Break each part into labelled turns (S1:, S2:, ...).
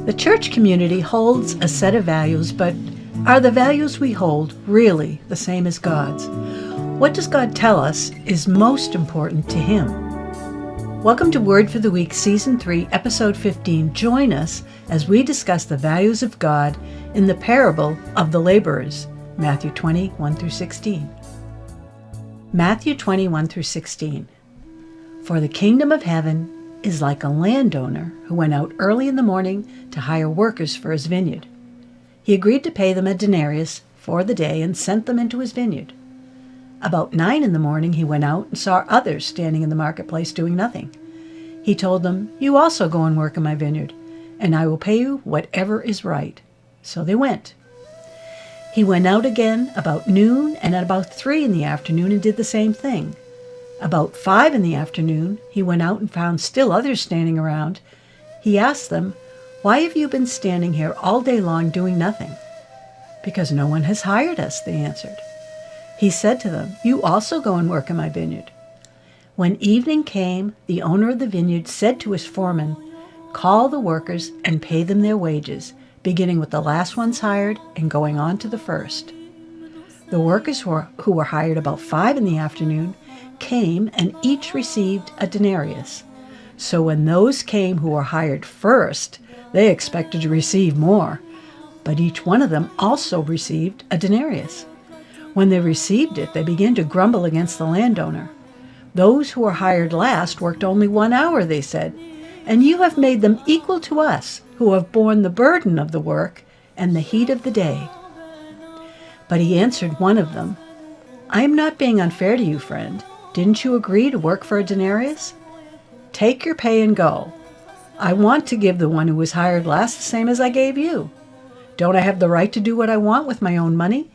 S1: The church community holds a set of values, but are the values we hold really the same as God's? What does God tell us is most important to Him? Welcome to Word for the Week, Season 3, Episode 15. Join us as we discuss the values of God in the parable of the laborers, Matthew 20, 1 through 16. Matthew 20, 1 through 16. For the kingdom of heaven is like a landowner who went out early in the morning to hire workers for his vineyard. He agreed to pay them a denarius for the day and sent them into his vineyard. About 9 in the morning he went out and saw others standing in the marketplace doing nothing. He told them, "You also go and work in my vineyard, and I will pay you whatever is right." So they went. He went out again about noon and at about 3 in the afternoon and did the same thing. About 5 in the afternoon, he went out and found still others standing around. He asked them, "Why have you been standing here all day long doing nothing?" "Because no one has hired us," they answered. He said to them, "You also go and work in my vineyard." When evening came, the owner of the vineyard said to his foreman, "Call the workers and pay them their wages, beginning with the last ones hired and going on to the first." The workers who were hired about 5 in the afternoon came and each received a denarius. So when those came who were hired first, they expected to receive more, but each one of them also received a denarius. When they received it, they began to grumble against the landowner. "Those who were hired last worked only 1 hour," they said, "and you have made them equal to us, who have borne the burden of the work and the heat of the day." But he answered one of them, "I am not being unfair to you, friend. Didn't you agree to work for a denarius? Take your pay and go. I want to give the one who was hired last the same as I gave you. Don't I have the right to do what I want with my own money?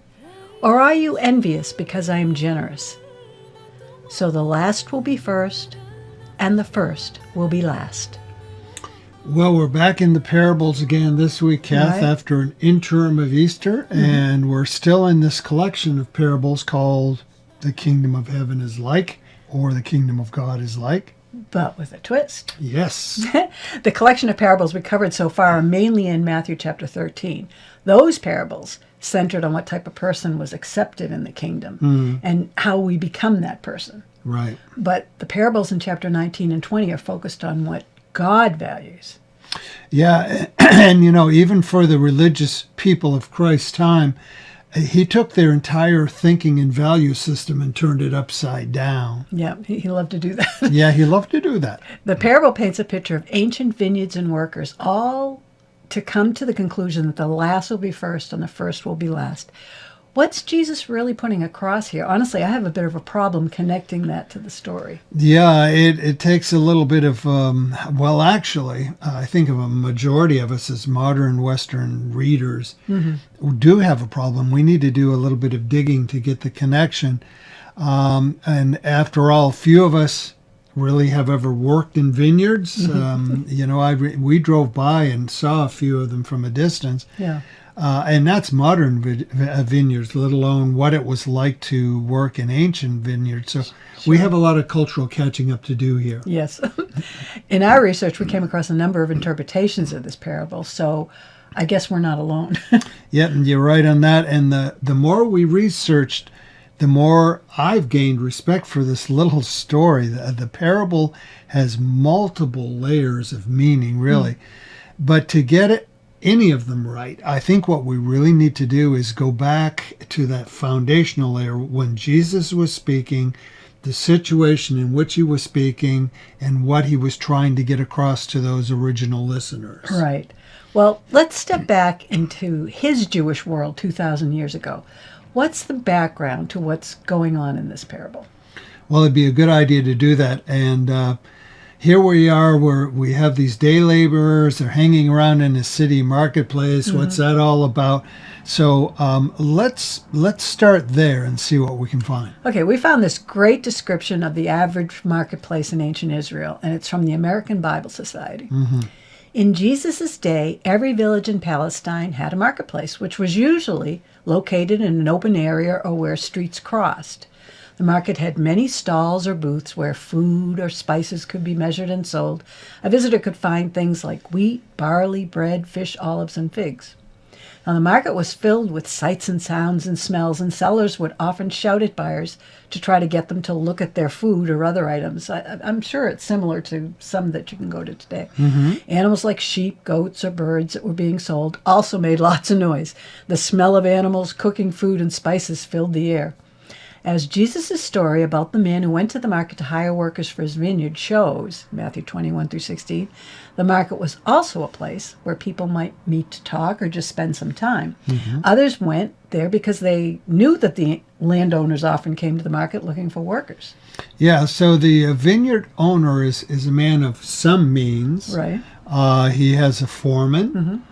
S1: Or are you envious because I am generous?" So the last will be first, and the first will be last.
S2: Well, we're back in the parables again this week, Kath,
S1: Right.
S2: after an interim of Easter, and we're still in this collection of parables called The Kingdom of Heaven is Like, or The Kingdom of God is Like.
S1: But with a twist.
S2: Yes.
S1: The collection of parables we covered so far are mainly in Matthew chapter 13. Those parables centered on what type of person was accepted in the kingdom and how we become that person.
S2: Right.
S1: But the parables in chapter 19 and 20 are focused on what God values.
S2: Yeah, and even for the religious people of Christ's time, he took their entire thinking and value system and turned it upside down.
S1: Yeah, he loved to do that.
S2: Yeah, he loved to do that.
S1: The parable paints a picture of ancient vineyards and workers, all to come to the conclusion that the last will be first and the first will be last. What's Jesus really putting across here? Honestly, I have a bit of a problem connecting that to the story.
S2: Yeah, it takes a little bit of, I think of a majority of us as modern Western readers who do have a problem. We need to do a little bit of digging to get the connection. And after all, few of us really have ever worked in vineyards. We drove by and saw a few of them from a distance.
S1: Yeah.
S2: And that's modern vineyards, let alone what it was like to work in ancient vineyards. So we have a lot of cultural catching up to do here.
S1: Yes. In our research, we came across a number of interpretations of this parable, so I guess we're not alone.
S2: Yeah, and you're right on that. And the more we researched, the more I've gained respect for this little story. The parable has multiple layers of meaning, really. But to get any of them right, I think what we really need to do is go back to that foundational layer when Jesus was speaking, the situation in which he was speaking, and what he was trying to get across to those original listeners.
S1: Right. Well, let's step back into his Jewish world 2,000 years ago. What's the background to what's going on in this parable?
S2: Well, it'd be a good idea to do that. And here we are, where we have these day laborers. They're hanging around in the city marketplace. What's that all about? So let's start there and see what we can find.
S1: Okay, we found this great description of the average marketplace in ancient Israel, and it's from the American Bible Society. In Jesus' day, every village in Palestine had a marketplace, which was usually located in an open area or where streets crossed. The market had many stalls or booths where food or spices could be measured and sold. A visitor could find things like wheat, barley, bread, fish, olives, and figs. Now, the market was filled with sights and sounds and smells, and sellers would often shout at buyers to try to get them to look at their food or other items. I'm sure it's similar to some that you can go to today. Animals like sheep, goats, or birds that were being sold also made lots of noise. The smell of animals cooking food and spices filled the air. As Jesus' story about the man who went to the market to hire workers for his vineyard shows, Matthew 21 through 16, the market was also a place where people might meet to talk or just spend some time. Others went there because they knew that the landowners often came to the market looking for workers.
S2: Yeah, so the vineyard owner is a man of some means.
S1: Right.
S2: He has a foreman.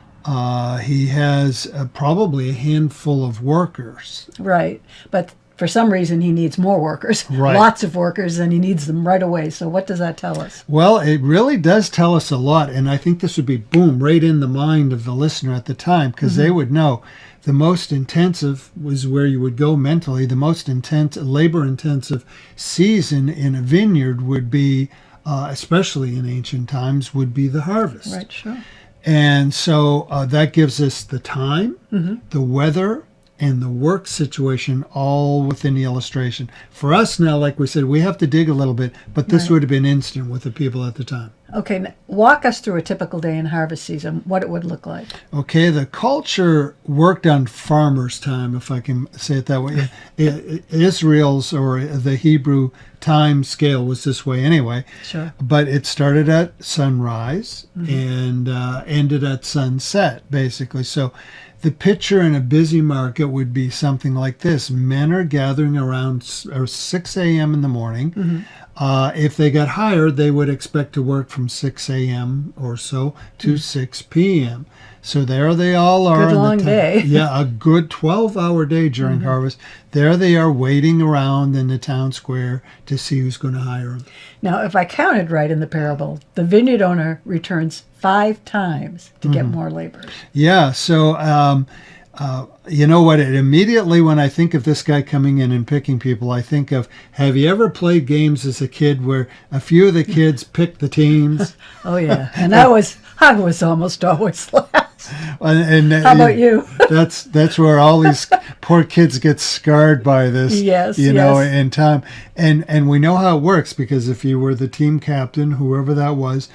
S2: He has probably a handful of workers.
S1: Right. But for some reason, he needs more workers,
S2: Right.
S1: lots of workers, and he needs them right away. So what does that tell us?
S2: Well, it really does tell us a lot, and I think this would be, boom, right in the mind of the listener at the time, because they would know the most intensive was where you would go mentally. The most intense, labor-intensive season in a vineyard would be, especially in ancient times, would be the harvest.
S1: Right, sure.
S2: And so that gives us the time, the weather, and the work situation all within the illustration. For us now, like we said, we have to dig a little bit, but this
S1: Right.
S2: would have been instant with the people at the time.
S1: Okay, walk us through a typical day in harvest season, what it would look like.
S2: Okay, the culture worked on farmers' time, if I can say it that way. Israel's or the Hebrew time scale was this way anyway.
S1: Sure.
S2: But it started at sunrise and ended at sunset, basically. So the picture in a busy market would be something like this. Men are gathering around 6 a.m. in the morning. If they got hired, they would expect to work from 6 a.m. or so to 6 p.m. So there they all are.
S1: Good
S2: in the
S1: long day.
S2: Yeah, a good 12-hour day during harvest. There they are waiting around in the town square to see who's going to hire them.
S1: Now, if I counted right in the parable, the vineyard owner returns 5 times to get more laborers.
S2: Yeah, so you know what? Immediately when I think of this guy coming in and picking people, I think of, have you ever played games as a kid where a few of the kids picked the teams?
S1: Oh, yeah. And I was almost always last.
S2: And
S1: How about you?
S2: That's where all these poor kids get scarred by this.
S1: Yes,
S2: you know,
S1: yes.
S2: in time. And we know how it works, because if you were the team captain, whoever that was,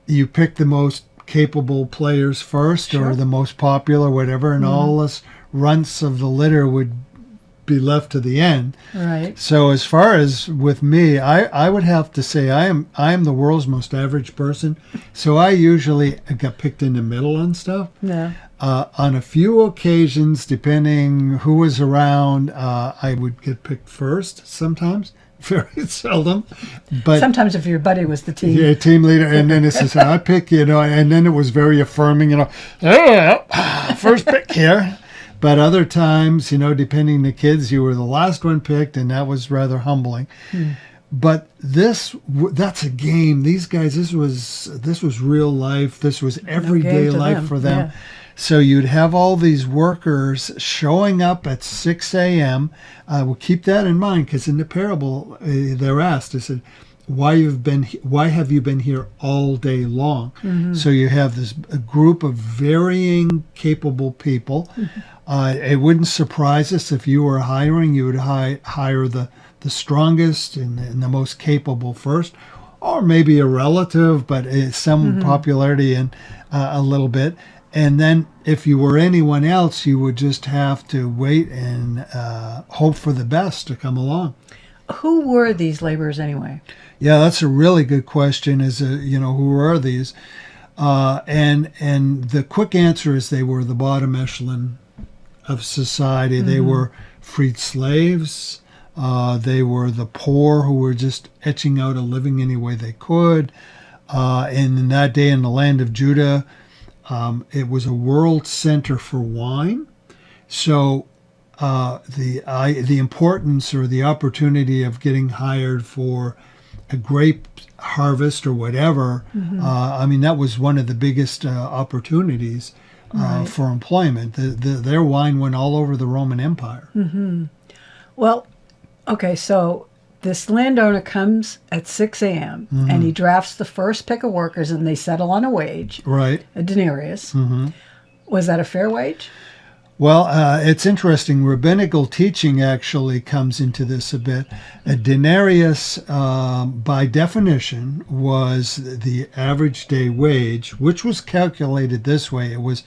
S2: you pick the most capable players first,
S1: Sure.
S2: or the most popular, whatever, and all us runts of the litter would be left to the end.
S1: Right.
S2: So as far as with me, I would have to say I am the world's most average person. So I usually got picked in the middle on stuff.
S1: Yeah.
S2: On a few occasions, depending who was around, I would get picked first sometimes. Very seldom. But
S1: Sometimes if your buddy was the team.
S2: yeah, team leader, and then it says, I pick, you know, and then it was very affirming, you know, first pick here. But other times, you know, depending the kids, you were the last one picked, and that was rather humbling. But that's a game. These guys, this was real life. This was everyday
S1: to
S2: life
S1: them,
S2: for them.
S1: yeah.
S2: So you'd have all these workers showing up at 6 a.m. We'll keep that in mind, because in the parable they're asked, they said, why have you been here all day long? So you have a group of varying capable people. It wouldn't surprise us if you were hiring, you would hire the strongest and the most capable first, or maybe a relative, but some popularity and a little bit. And then if you were anyone else, you would just have to wait and hope for the best to come along.
S1: Who were these laborers anyway?
S2: Yeah, that's a really good question. Who are these? And the quick answer is they were the bottom echelon of society. They were freed slaves. They were the poor who were just etching out a living any way they could. And in that day in the land of Judah, it was a world center for wine. So the importance or the opportunity of getting hired for a grape harvest or whatever, that was one of the biggest opportunities for employment. Their wine went all over the Roman Empire.
S1: Well, Okay, so this landowner comes at 6 a.m. and he drafts the first pick of workers and they settle on a wage,
S2: Right.
S1: a denarius. Was that a fair wage?
S2: Well, it's interesting. Rabbinical teaching actually comes into this a bit. A denarius, by definition, was the average day wage, which was calculated this way. It was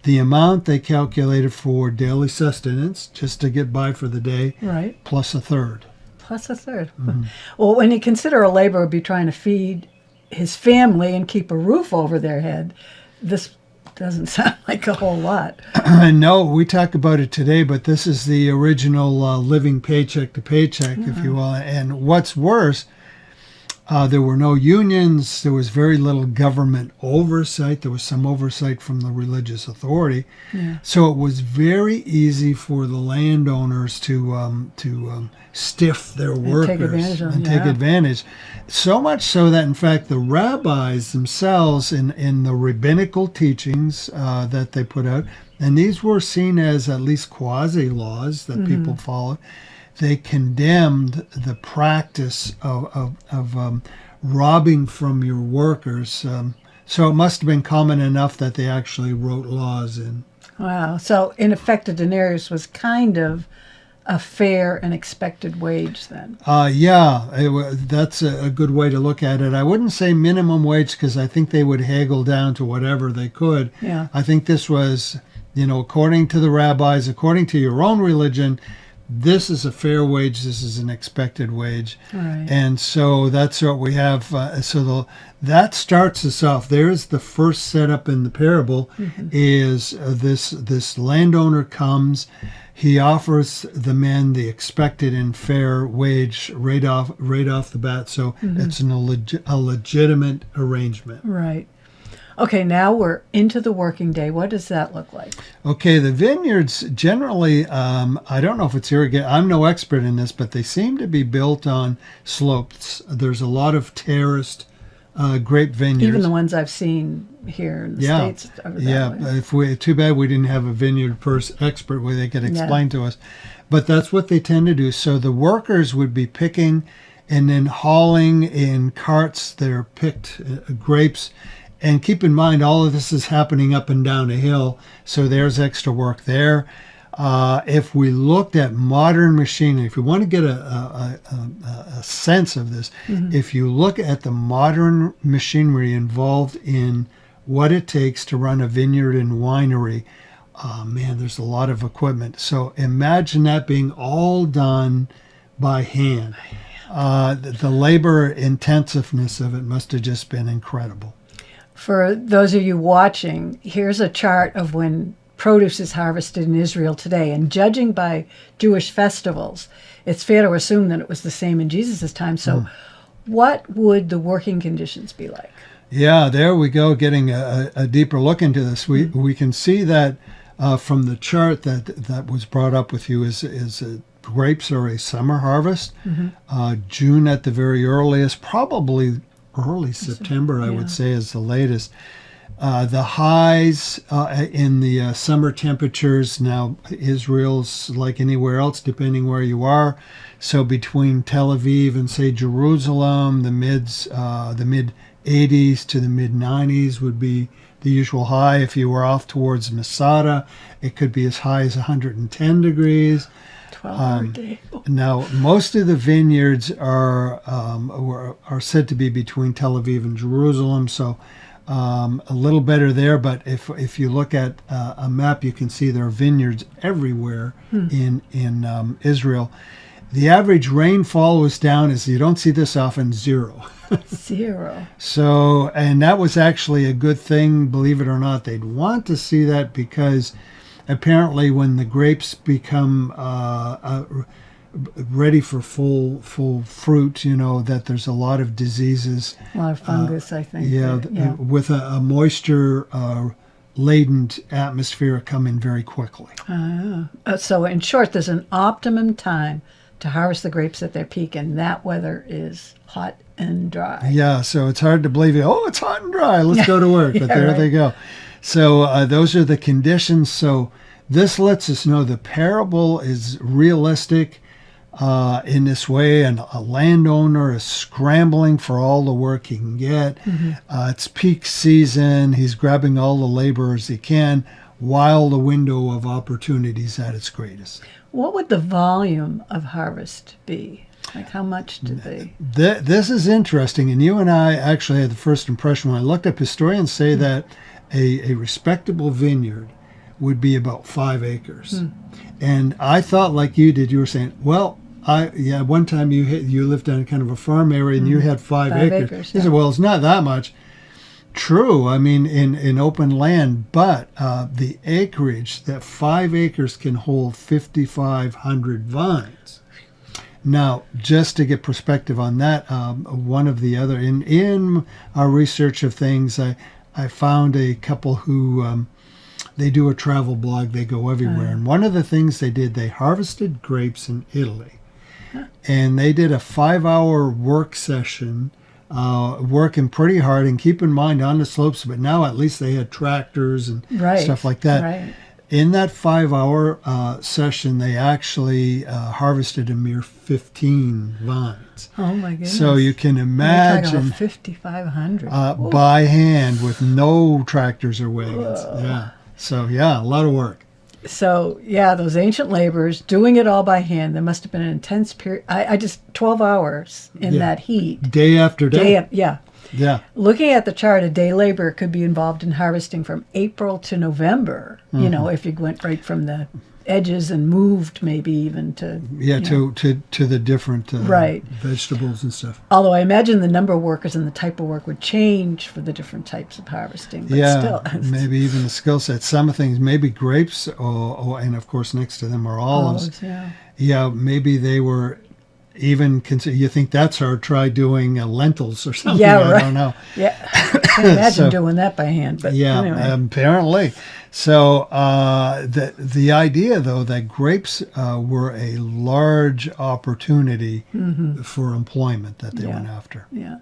S2: the amount they calculated for daily sustenance, just to get by for the day,
S1: Right.
S2: plus a third.
S1: Plus a third. Well, when you consider a laborer would be trying to feed his family and keep a roof over their head, this doesn't sound like a whole lot.
S2: No, we talk about it today, but this is the original living paycheck to paycheck, if you will. And what's worse, there were no unions. There was very little government oversight. There was some oversight from the religious authority. So it was very easy for the landowners to stiff their workers
S1: take advantage of them,
S2: and take
S1: yeah.
S2: advantage. So much so that, in fact, the rabbis themselves, in the rabbinical teachings that they put out, and these were seen as at least quasi-laws that people followed, they condemned the practice of robbing from your workers. So it must have been common enough that they actually wrote laws in.
S1: Wow. So, in effect, a denarius was kind of a fair and expected wage then.
S2: That's a good way to look at it. I wouldn't say minimum wage because I think they would haggle down to whatever they could.
S1: Yeah.
S2: I think this was, according to the rabbis, according to your own religion, this is a fair wage. This is an expected wage.
S1: Right.
S2: And so that's what we have. That starts us off. There's the first setup in the parable is this landowner comes. He offers the men the expected and fair wage right off the bat. So it's a legitimate arrangement.
S1: Right. Okay, now we're into the working day. What does that look like?
S2: Okay, the vineyards generally, I don't know if it's irrigated. I'm no expert in this, but they seem to be built on slopes. There's a lot of terraced grape vineyards.
S1: Even the ones I've seen here in the States are that way.
S2: Too bad we didn't have a vineyard expert where they could explain to us. But that's what they tend to do. So the workers would be picking and then hauling in carts their picked grapes. And keep in mind, all of this is happening up and down a hill, so there's extra work there. If we looked at modern machinery, if you want to get a sense of this, if you look at the modern machinery involved in what it takes to run a vineyard and winery, there's a lot of equipment. So imagine that being all done by hand. The labor intensiveness of it must have just been incredible.
S1: For those of you watching, here's a chart of when produce is harvested in Israel today. And judging by Jewish festivals, it's fair to assume that it was the same in Jesus' time. So what would the working conditions be like?
S2: Yeah, there we go, getting a deeper look into this. We can see that from the chart that was brought up with you is grapes are a summer harvest. June at the very earliest, probably early September, I would say, is the latest. The highs in the summer temperatures, now Israel's like anywhere else, depending where you are. So between Tel Aviv and, say, Jerusalem, the mid 80s to the mid 90s would be the usual high. If you were off towards Masada, it could be as high as 110 degrees.
S1: 12-hour day.
S2: Now, most of the vineyards are said to be between Tel Aviv and Jerusalem, so a little better there. But if you look at a map, you can see there are vineyards everywhere in Israel. The average rainfall was down, as you don't see this often, 0.
S1: 0.
S2: So, and that was actually a good thing, believe it or not. They'd want to see that because apparently when the grapes become ready for full fruit, that there's a lot of diseases.
S1: A lot of fungus, I think.
S2: With a moisture laden atmosphere coming very quickly.
S1: So in short, there's an optimum time to harvest the grapes at their peak, and that weather is hot and dry.
S2: Yeah, so it's hard to believe, it's hot and dry, let's go to work. But there
S1: right.
S2: they go. So those are the conditions. So this lets us know the parable is realistic. in this way, and a landowner is scrambling for all the work he can get. It's peak season. He's grabbing all the laborers he can while the window of opportunity is at its greatest.
S1: What would the volume of harvest be? Like how much did they?
S2: This is interesting, and you and I actually had the first impression when I looked up. Historians say that a respectable vineyard would be about 5 acres. And I thought, like you did, you were saying, well, one time you lived on kind of a farm area and you had 5 acres. You said, well, it's not that much. True, I mean, in open land, but the acreage, that 5 acres can hold 5,500 vines. Now, just to get perspective on that, one of the other, in our research of things, I found a couple who, they do a travel blog, they go everywhere. And one of the things they did, they harvested grapes in Italy. And they did a 5-hour work session, working pretty hard. And keep in mind, on the slopes, but now at least they had tractors and stuff like that.
S1: Right.
S2: In that 5-hour session, they actually harvested a mere 15 vines.
S1: Oh my goodness!
S2: So you can imagine
S1: 5,500
S2: by hand with no tractors or wagons. Yeah. So yeah, a lot of work.
S1: So yeah, those ancient laborers doing it all by hand. There must have been an intense period. I just 12 hours in that heat.
S2: Day after day.
S1: Yeah. Looking at the chart, a day laborer could be involved in harvesting from April to November. You know, if you went right from the edges and moved maybe even to
S2: to the different
S1: right.
S2: vegetables and stuff.
S1: Although I imagine the number of workers and the type of work would change for the different types of harvesting. But still.
S2: Maybe even the skill set. Some things, maybe grapes, and of course next to them are olives. Maybe they were even consider. You think that's hard? Try doing lentils or something. I don't know.
S1: Yeah, I can't imagine doing that by hand. But anyway.
S2: Apparently. So the idea, though, that grapes were a large opportunity for employment that they went after.
S1: Yeah.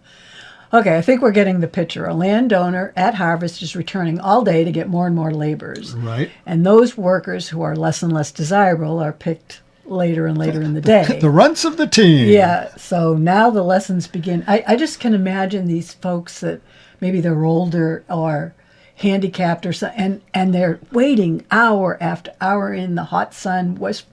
S1: Okay, I think we're getting the picture. A landowner at harvest is returning all day to get more and more laborers.
S2: Right.
S1: And those workers who are less and less desirable are picked later and later in the day.
S2: The runts of the team.
S1: Yeah. So now the lessons begin. I just can imagine these folks that maybe they're older or handicapped or something, and they're waiting hour after hour in the hot sun, was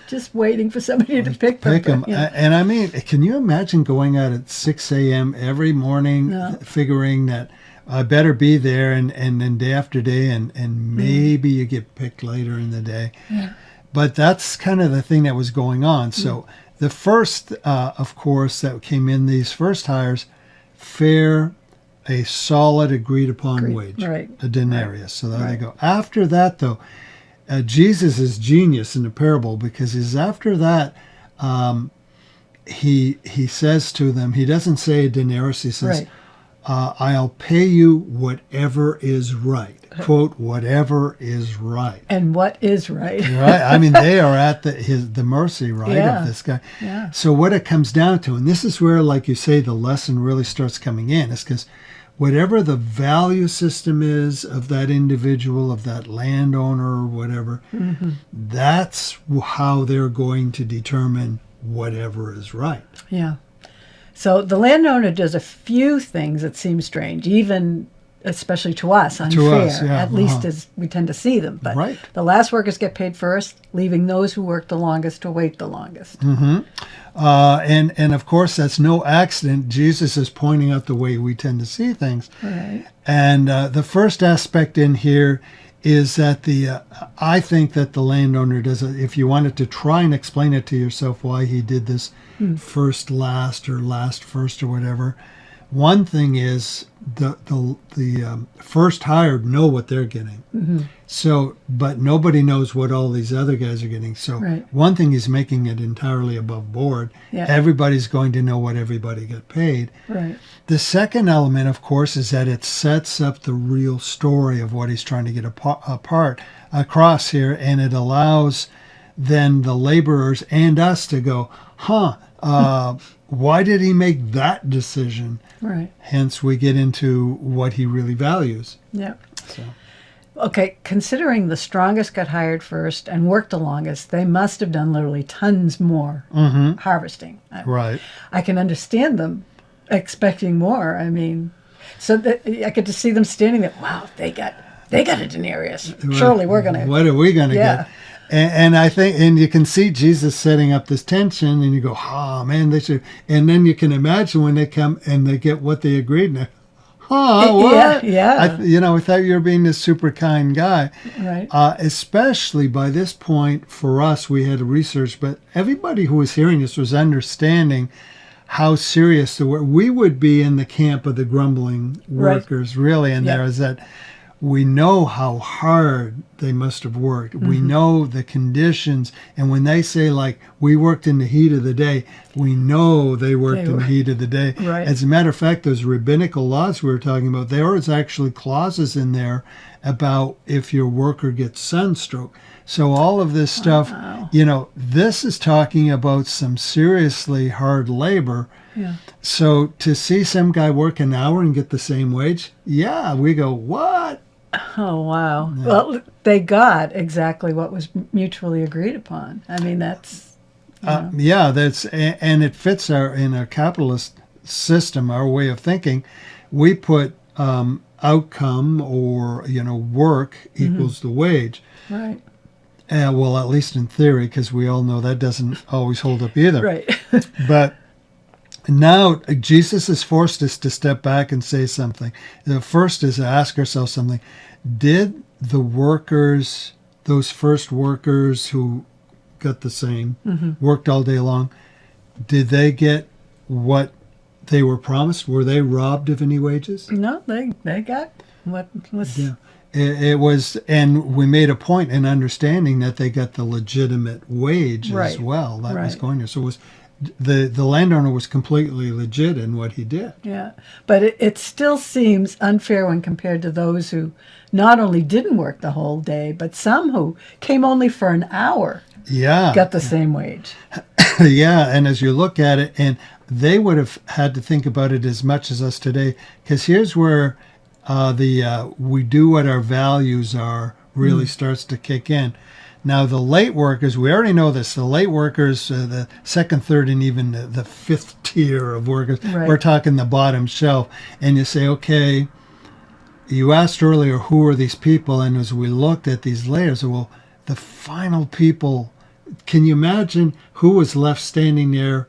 S1: just waiting for somebody to pick them.
S2: And I mean, can you imagine going out at 6 a.m. every morning, figuring that I better be there, and then day after day, and maybe you get picked later in the day. Yeah. But that's kind of the thing that was going on. So the first, of course, that came in, these first hires, a solid agreed upon wage, a denarius. Right. So there they go. After that, though, Jesus is genius in the parable, because after that, he says to them, he doesn't say a denarius, he says, I'll pay you whatever is right. Quote, whatever is right.
S1: And what is right?
S2: Right. I mean, they are at the mercy, right, of this guy.
S1: Yeah.
S2: So what it comes down to, and this is where, like you say, the lesson really starts coming in, is because whatever the value system is of that individual, of that landowner or whatever, that's how they're going to determine whatever is right.
S1: Yeah. So the landowner does a few things that seem strange, even especially to us, unfair, at least as we tend to see them. But the last workers get paid first, leaving those who work the longest to wait the longest.
S2: And of course, that's no accident. Jesus is pointing out the way we tend to see things.
S1: Right.
S2: And the first aspect in here is that I think that the landowner does it. If you wanted to try and explain it to yourself why he did this first last or last first or whatever, one thing is the first hired know what they're getting. So, but nobody knows what all these other guys are getting. So one thing is making it entirely above board. Everybody's going to know what everybody got paid.
S1: Right.
S2: The second element, of course, is that it sets up the real story of what he's trying to get across here, and it allows then the laborers and us to go, why did he make that decision?
S1: Right.
S2: Hence, we get into what he really values.
S1: Yeah.
S2: So.
S1: Okay, considering the strongest got hired first and worked the longest, they must have done literally tons more harvesting.
S2: Right.
S1: I can understand them expecting more. I mean, so that I get to see them standing there. Wow, they got a denarius. Surely we're gonna.
S2: What are we going to
S1: Yeah.
S2: get? And I think, and you can see Jesus setting up this tension, and you go, oh man, they should. And then you can imagine when they come and they get what they agreed on. Huh? What?
S1: Yeah.
S2: I thought you were being this super kind guy.
S1: Right.
S2: Especially by this point for us, we had to research, but everybody who was hearing this was understanding how serious the work. We would be in the camp of the grumbling
S1: Right.
S2: workers, really, and there is that. We know how hard they must have worked. We know the conditions. And when they say, like, we worked in the heat of the day, we know they worked in the heat of the day.
S1: Right.
S2: As a matter of fact, those rabbinical laws we were talking about, there was actually clauses in there about if your worker gets sunstroke. So all of this stuff, this is talking about some seriously hard labor.
S1: Yeah.
S2: So to see some guy work an hour and get the same wage, we go, what?
S1: Oh, wow. Yeah. Well, they got exactly what was mutually agreed upon. I mean, that's...
S2: that's and it fits in our capitalist system, our way of thinking. We put outcome or, work equals the wage.
S1: Right.
S2: Well, at least in theory, because we all know that doesn't always hold up either.
S1: Right.
S2: But now Jesus has forced us to step back and say something. The first is to ask ourselves something. Did the workers, those first workers who got the same, worked all day long, did they get what they were promised? Were they robbed of any wages?
S1: No, they got what was...
S2: Yeah. It was, and we made a point in understanding that they got the legitimate wage as well. That was going there. So it was the landowner was completely legit in what he did.
S1: Yeah, but it still seems unfair when compared to those who not only didn't work the whole day, but some who came only for an hour.
S2: Yeah,
S1: got the same wage.
S2: Yeah, and as you look at it, and they would have had to think about it as much as us today, because here's where we do what our values are really starts to kick in. Now, the late workers, we already know this. The late workers, the second, third, and even the fifth tier of workers, we're talking the bottom shelf. And you say, okay, you asked earlier, who are these people? And as we looked at these layers, well, the final people, can you imagine who was left standing there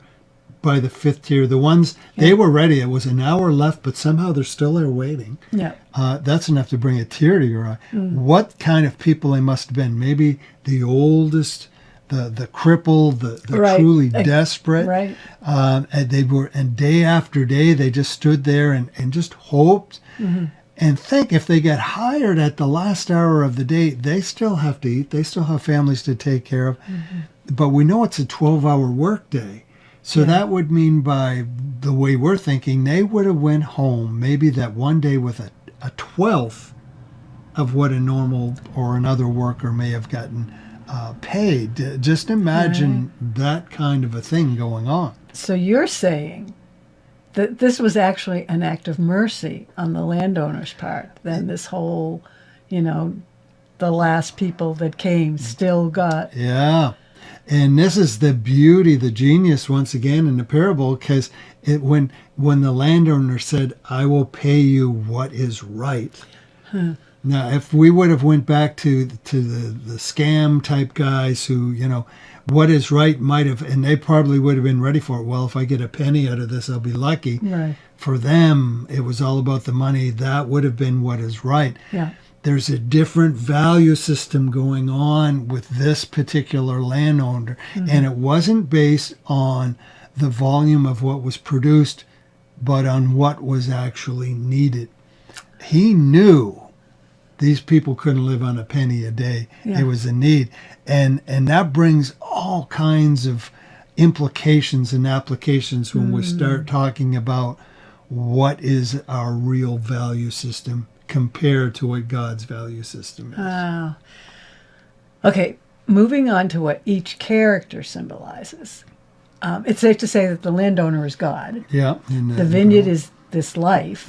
S2: by the fifth tier? The ones, they were ready. It was an hour left, but somehow they're still there waiting.
S1: Yeah.
S2: That's enough to bring a tear to your eye. What kind of people they must have been? Maybe the oldest, the crippled, the truly desperate.
S1: Right.
S2: And they were, and day after day, they just stood there and just hoped. And think, if they get hired at the last hour of the day, they still have to eat. They still have families to take care of. But we know it's a 12-hour workday. So that would mean, by the way we're thinking, they would have went home maybe that one day with a 12th of what a normal or another worker may have gotten paid. Just imagine that kind of a thing going on.
S1: So you're saying that this was actually an act of mercy on the landowner's part. Then this whole, the last people that came still got...
S2: Yeah. And this is the beauty, the genius, once again, in the parable, because when the landowner said, I will pay you what is right. Now, if we would have went back to the scam type guys who, what is right might have, and they probably would have been ready for it. Well, if I get a penny out of this, I'll be lucky.
S1: Right.
S2: For them, it was all about the money. That would have been what is right.
S1: Yeah.
S2: There's a different value system going on with this particular landowner. And it wasn't based on the volume of what was produced, but on what was actually needed. He knew these people couldn't live on a penny a day.
S1: Yeah.
S2: It was a need. And that brings all kinds of implications and applications when we start talking about what is our real value system compared to what God's value system is.
S1: Wow. Okay, moving on to what each character symbolizes. It's safe to say that the landowner is God.
S2: Yeah.
S1: The vineyard is this life.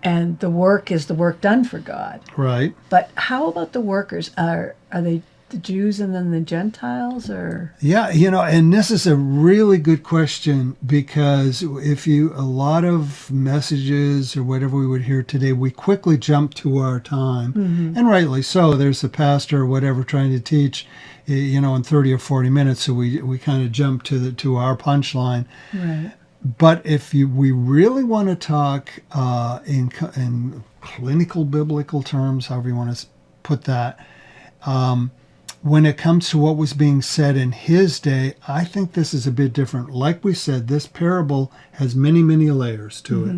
S1: and the work is the work done for God.
S2: Right.
S1: But how about the workers? Are they the Jews and then the Gentiles, or?
S2: Yeah, and this is a really good question, because a lot of messages or whatever we would hear today, we quickly jump to our time, and rightly so. There's a pastor or whatever trying to teach, in 30 or 40 minutes, so we kind of jump to our punchline.
S1: Right.
S2: But if we really want to talk in clinical biblical terms, however you want to put that, when it comes to what was being said in his day, I think this is a bit different. Like we said, this parable has many, many layers to it.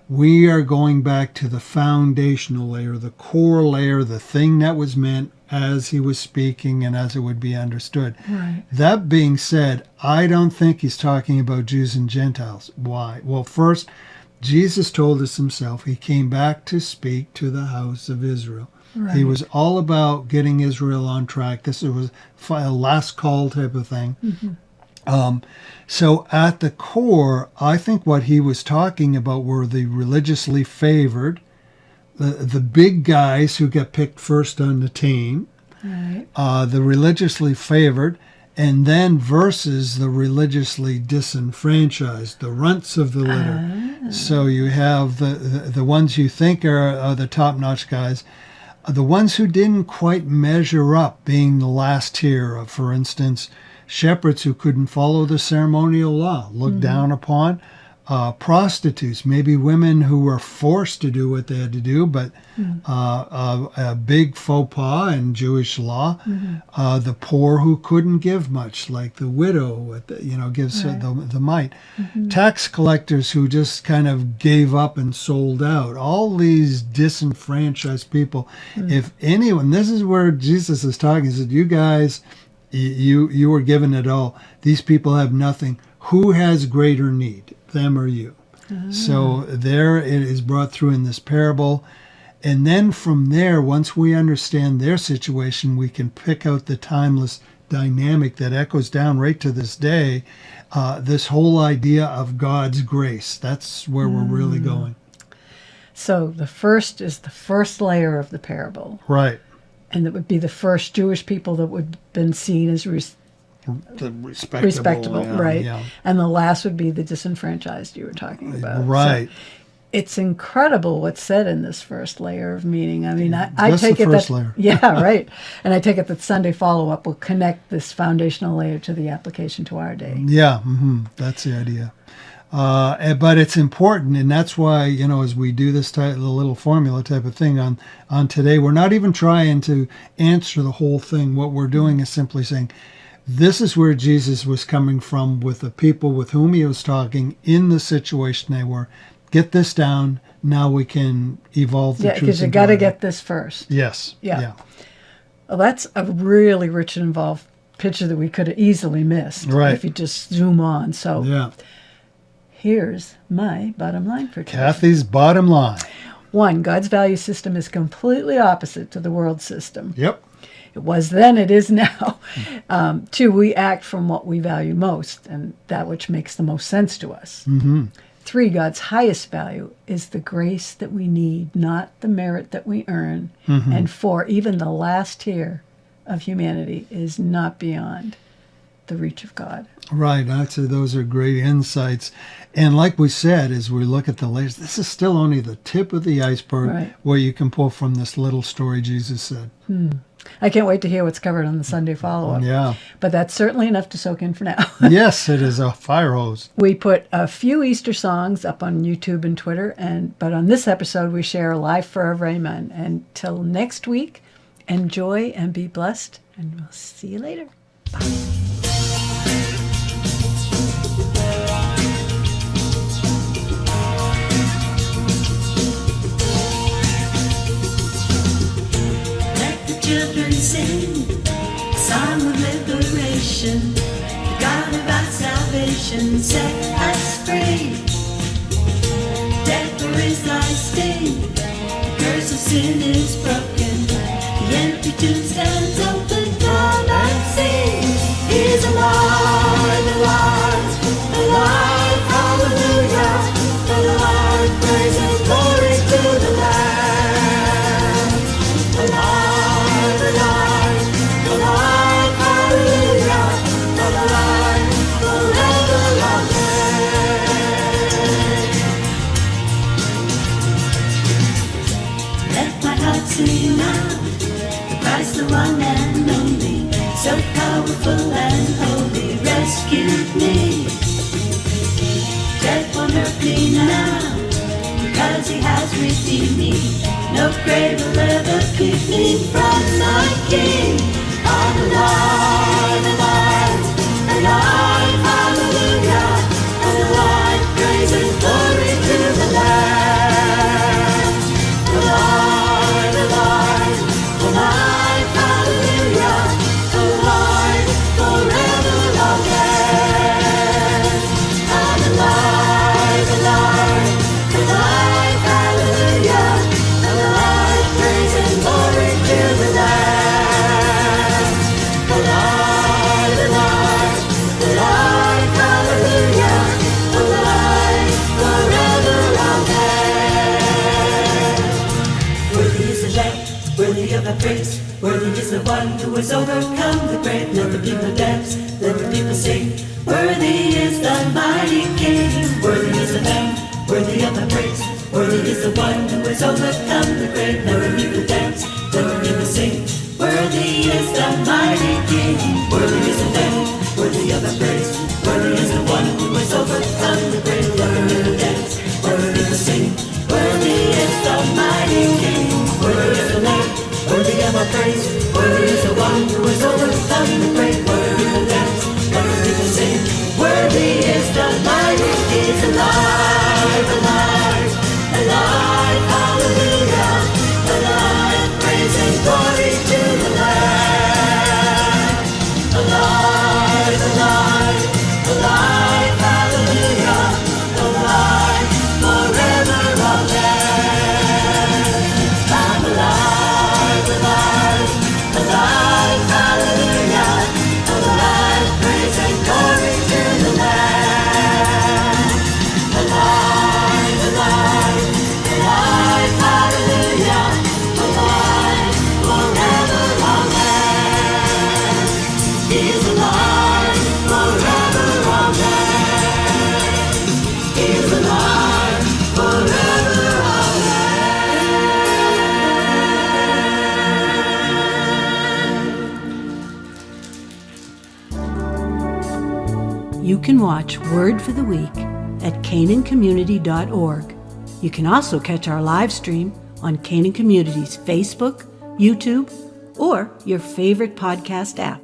S2: We are going back to the foundational layer, the core layer, the thing that was meant as he was speaking and as it would be understood.
S1: Right.
S2: That being said, I don't think he's talking about Jews and Gentiles. Why? Well, first, Jesus told us himself he came back to speak to the house of Israel.
S1: Right.
S2: He was all about getting Israel on track. This was a last call type of thing. So at the core, I think what he was talking about were the religiously favored, the big guys who get picked first on the team,
S1: Right.
S2: the religiously favored, and then versus the religiously disenfranchised, the runts of the litter. So you have the ones you think are the top-notch guys, the ones who didn't quite measure up, being the last tier of, for instance, shepherds who couldn't follow the ceremonial law, looked down upon, prostitutes, maybe women who were forced to do what they had to do, but a big faux pas in Jewish law, the poor who couldn't give much, like the widow, gives the mite, tax collectors who just kind of gave up and sold out, all these disenfranchised people. If anyone, this is where Jesus is talking, he said, you guys, you were given it all. These people have nothing. Who has greater need, them or you? So there it is brought through in this parable. And then from there, once we understand their situation, we can pick out the timeless dynamic that echoes down right to this day, this whole idea of God's grace. That's where we're really going.
S1: So the first is the first layer of the parable.
S2: Right.
S1: And that would be the first Jewish people that would have been seen as
S2: The
S1: respectable,
S2: yeah,
S1: right?
S2: yeah.
S1: And the last would be the disenfranchised you were talking about.
S2: Right.
S1: So it's incredible what's said in this first layer of meaning. I mean, I
S2: That's
S1: take
S2: the
S1: it
S2: first
S1: that
S2: layer.
S1: yeah, right. And I take it that Sunday follow-up will connect this foundational layer to the application to our day.
S2: Yeah, that's the idea. But it's important, and that's why, as we do this the little formula type of thing on today, we're not even trying to answer the whole thing. What we're doing is simply saying, this is where Jesus was coming from with the people with whom he was talking in the situation they were. Get this down. Now we can evolve the
S1: Yeah,
S2: truth.
S1: because you got to get this first.
S2: Yes.
S1: Yeah. Well, that's a really rich and involved picture that we could have easily missed
S2: Right.
S1: if you just zoom on. So
S2: Yeah.
S1: here's my bottom line for today.
S2: Kathy's bottom line.
S1: 1, God's value system is completely opposite to the world system.
S2: Yep.
S1: It was then, it is now. 2, we act from what we value most and that which makes the most sense to us. 3, God's highest value is the grace that we need, not the merit that we earn. And 4, even the last tier of humanity is not beyond the reach of God.
S2: Right. Actually, those are great insights. And like we said, as we look at the layers, this is still only the tip of the iceberg,
S1: Right.
S2: what you can pull from this little story Jesus said.
S1: I can't wait to hear what's covered on the Sunday follow-up.
S2: Yeah.
S1: But that's certainly enough to soak in for now.
S2: Yes, it is a fire hose.
S1: We put a few Easter songs up on YouTube and Twitter, but on this episode we share Life Forever Amen. Until next week, enjoy and be blessed, and we'll see you later.
S3: Let the children sing a song of liberation. The God of our salvation set us free. Death is thy sting, the curse of sin is broken. The empty tomb stands open, come and sing. He's alive, alive, alive, hallelujah. Alive, praise and glory to now. The Christ, the one and only, so powerful and holy, rescued me. Death won't hurt me now, because he has redeemed me. No grave will ever keep me from my King. I'm alive, alive, alive, hallelujah. I'm alive, praise and glory to the Lamb. Alive, alive, alive, hallelujah. Alive, forever, amen. I'm alive, alive, alive, hallelujah. Alive, praise and glory to the Lamb. Alive, alive, alive, hallelujah. Alive, forever, amen. Worthy is the Lamb, worthy of our praise. Worthy is the one who has overcome the grave. Let the people dance, let the people sing. Worthy is the mighty King. Worthy is the Lamb, worthy of our praise. Worthy is the one who has overcome the grave. Let the people dance, let the people sing. Worthy is the mighty King. Worthy is the Lamb, worthy of our praise. Worthy is the one who has overcome the grave. Let the people dance, let the people sing. Worthy is the mighty King. Worthy is the Lamb, worthy of our praise. Worthy is the one who has overcome the grave. Let the people dance, let the people sing. Worthy is the mighty King. He's alive, alive, alive, hallelujah. Alive, praise and glory to the Lamb. Alive, alive, alive, hallelujah. Alive, forever, amen. I'm alive, alive, alive, hallelujah. Alive, praise and glory to the Lamb. Alive, alive, alive, hallelujah. Alive, forever, amen. He's alive, forever, amen. He's alive, forever,
S1: You can watch Word for the Week at canancommunity.org. You can also catch our live stream on Canaan Community's Facebook, YouTube, or your favorite podcast app.